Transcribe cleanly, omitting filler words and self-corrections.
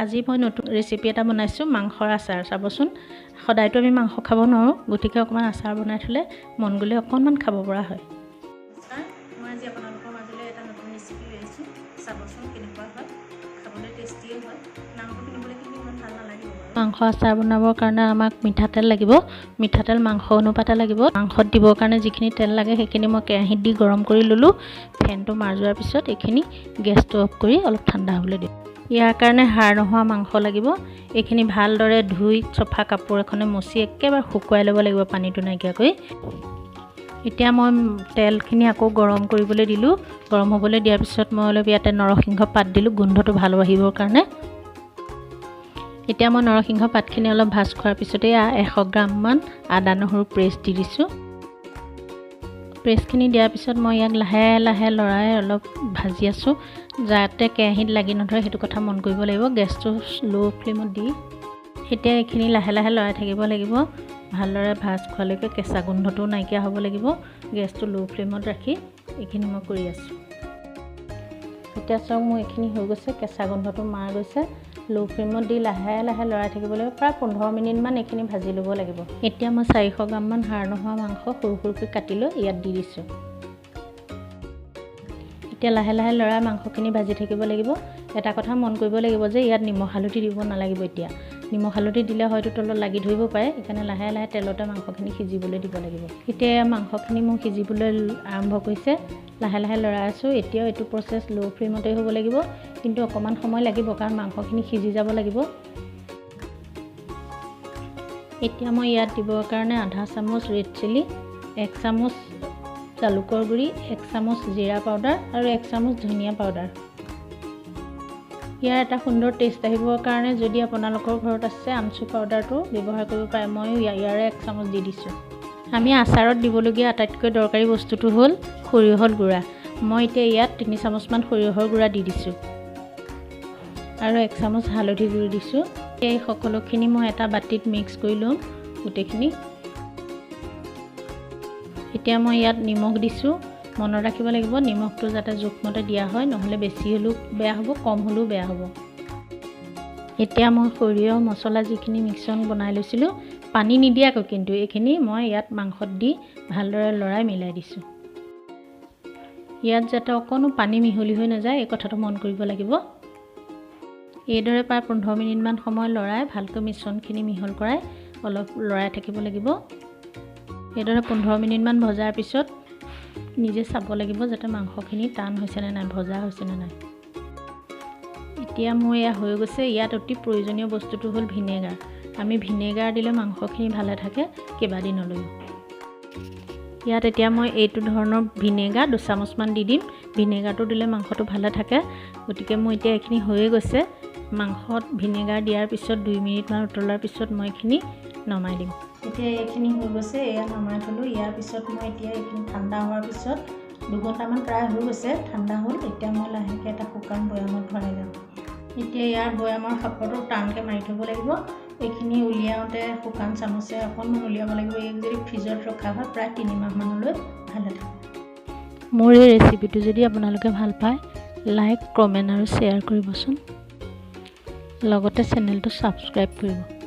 আজি মই নতুন ৰেচিপি এটা বনাইছোঁ মাংসৰ আচাৰ। চাবচোন, সদায়তো আমি মাংস খাব নোৱাৰোঁ, গতিকে অকণমান আচাৰ বনাই থ'লে মন গ'লে অকণমান খাব পৰা হয়। মই আজি আপোনালোকৰ মাজলৈ এটা নতুন ৰেচিপি লৈ আহিছোঁ। চাবচোন কেনেকুৱা হয়, খাবলৈ টেষ্টিয়ে হয়। নামটো কিনিবলৈ কিন্তু ইমান ভাল নালাগিব। মাংস আচাৰ বনাবৰ কাৰণে আমাক মিঠাতেল লাগিব। মিঠাতেল মাংস অনুপাতে লাগিব। মাংসত দিবৰ কাৰণে যিখিনি তেল লাগে সেইখিনি মই কেৰাহীত দি গৰম কৰি ল'লোঁ। ফেনটো মাৰ যোৱাৰ পিছত এইখিনি গেছটো অফ কৰি অলপ ঠাণ্ডা হ'বলৈ দিওঁ। ইয়াৰ কাৰণে হাড় নোহোৱা মাংস লাগিব। এইখিনি ভালদৰে ধুই চফা কাপোৰ এখনে মচি একেবাৰে শুকুৱাই ল'ব লাগিব পানীটো নাইকিয়াকৈ। এতিয়া মই তেলখিনি আকৌ গৰম কৰিবলৈ দিলোঁ। গৰম হ'বলৈ দিয়াৰ পিছত মই অলপ ইয়াতে নৰসিংহ পাত দিলোঁ গোন্ধটো ভাল আহিবৰ কাৰণে। এতিয়া মই নৰসিংহ পাতখিনি অলপ ভাজ খোৱাৰ পিছতে 100 গ্ৰামমান আদা নহৰু পেষ্ট দি দিছোঁ। পেষ্টখিনি দিয়াৰ পিছত মই ইয়াক লাহে লাহে লৰাই অলপ ভাজি আছোঁ, যাতে কেৰাহীত লাগি নধৰে সেইটো কথা মন কৰিব লাগিব। গেছটো ল' ফ্লেমত দি এতিয়া এইখিনি লাহে লাহে লৰাই থাকিব লাগিব। ভালদৰে ভাজ খোৱালৈকে কেঁচা গোন্ধটো নাইকিয়া হ'ব লাগিব। গেছটো ল' ফ্লেমত ৰাখি এইখিনি মই কৰি আছোঁ। এতিয়া চাওক মোৰ এইখিনি হৈ গৈছে, কেঁচা গোন্ধটো মাৰ গৈছে। ল' ফ্লেমত দি লাহে লাহে লৰাই থাকিব লাগিব। প্ৰায় 15 মিনিটমান এইখিনি ভাজি ল'ব লাগিব। এতিয়া মই 400 গ্ৰামমান হাড় নোহোৱা মাংস সৰু সৰুকৈ কাটি লৈ ইয়াত দি দিছোঁ। এতিয়া লাহে লাহে লৰাই মাংসখিনি ভাজি থাকিব লাগিব। এটা কথা মন কৰিব লাগিব যে ইয়াত নিমখ হালধি দিব নালাগিব। এতিয়া নিমখ হালধি দিলে হয়তো তলত লাগি ধৰিব পাৰে, সেইকাৰণে লাহে লাহে তেলতে মাংসখিনি সিজিবলৈ দিব লাগিব। এতিয়া মাংসখিনি মোৰ সিজিবলৈ আৰম্ভ কৰিছে। লাহে লাহে লৰাই আছোঁ। এতিয়াও এইটো প্ৰচেছ ল' ফ্লেমতে হ'ব লাগিব, কিন্তু অকণমান সময় লাগিব কাৰণ মাংসখিনি সিজি যাব লাগিব। এতিয়া মই ইয়াত দিবৰ কাৰণে আধা চামুচ ৰেড চিলি, 1 চামুচ জালুকৰ গুড়ি, 1 চামুচ জিৰা পাউডাৰ আৰু 1 চামুচ ধনিয়া পাউডাৰ। ইয়াৰ এটা সুন্দৰ টেষ্ট আহিবৰ কাৰণে যদি আপোনালোকৰ ঘৰত আছে আমচুৰ পাউডাৰটো ব্যৱহাৰ কৰিব পাৰে। ময়ো ইয়াৰে 1 চামুচ দি দিছোঁ। আমি আচাৰত দিবলগীয়া আটাইতকৈ দৰকাৰী বস্তুটো হ'ল সৰিয়হৰ গুড়া। মই এতিয়া ইয়াত 3 চামুচমান সৰিয়হৰ গুড়া দি দিছোঁ আৰু 1 চামুচ হালধি গুড়ি দিছোঁ। এই সকলোখিনি মই এটা বাতিত মিক্স কৰি ল'ম গোটেইখিনি। এতিয়া মই ইয়াত নিমখ দিছোঁ। মনত ৰাখিব লাগিব নিমখটো যাতে জোখমতে দিয়া হয়, নহ'লে বেছি হ'লেও বেয়া হ'ব, কম হ'লেও বেয়া হ'ব। এতিয়া মই সৰিয়হ মছলা যিখিনি মিশ্ৰণ বনাই লৈছিলোঁ, পানী নিদিয়াকৈ কিন্তু এইখিনি মই ইয়াত মাংসত দি ভালদৰে লৰাই মিলাই দিছোঁ। ইয়াত যাতে অকণো পানী মিহলি হৈ নাযায় এই কথাটো মন কৰিব লাগিব। এইদৰে প্ৰায় 15 মিনিটমান সময় লৰাই ভালকৈ মিশ্ৰণখিনি মিহল কৰাই অলপ লৰাই থাকিব লাগিব। এইদৰে 15 মিনিটমান ভজাৰ পিছত নিজে চাব লাগিব যাতে মাংসখিনি টান হৈছে নে নাই, ভজা হৈছে নে নাই। এতিয়া মোৰ এয়া হৈ গৈছে। ইয়াত অতি প্ৰয়োজনীয় বস্তুটো হ'ল ভিনেগাৰ। আমি ভিনেগাৰ দিলে মাংসখিনি ভালে থাকে কেইবাদিনলৈও। ইয়াত এতিয়া মই এইটো ধৰণৰ ভিনেগাৰ 2 চামুচমান দি দিম। ভিনেগাৰটো দিলে মাংসটো ভালে থাকে, গতিকে মোৰ এতিয়া এইখিনি হৈয়ে গৈছে। মাংসত ভিনেগাৰ দিয়াৰ পিছত 2 মিনিটমান উতলাৰ পিছত মই এইখিনি নমাই দিম। এতিয়া এইখিনি হৈ গৈছে, এয়া নমাই থ'লোঁ। ইয়াৰ পিছত মই এতিয়া এইখিনি ঠাণ্ডা হোৱাৰ পিছত 2 ঘণ্টামান প্ৰায় হৈ গৈছে, ঠাণ্ডা হ'ল। এতিয়া মই লাহেকৈ এটা শুকান বৈয়ামত ভৰাই যাম। এতিয়া ইয়াৰ বৈয়ামৰ সাপৰটো টানকৈ মাৰি থ'ব লাগিব। এইখিনি উলিয়াওঁতে শুকান চামুচে অকণমান উলিয়াব লাগিব। এই যদি ফ্ৰিজত ৰখা হয় প্ৰায় 3 মাহমানলৈ ভালে থাকে। মোৰ এই ৰেচিপিটো যদি আপোনালোকে ভাল পায়, লাইক, কমেণ্ট আৰু শ্বেয়াৰ কৰিবচোন। লগতে চেনেলটো ছাবস্ক্ৰাইব কৰিব।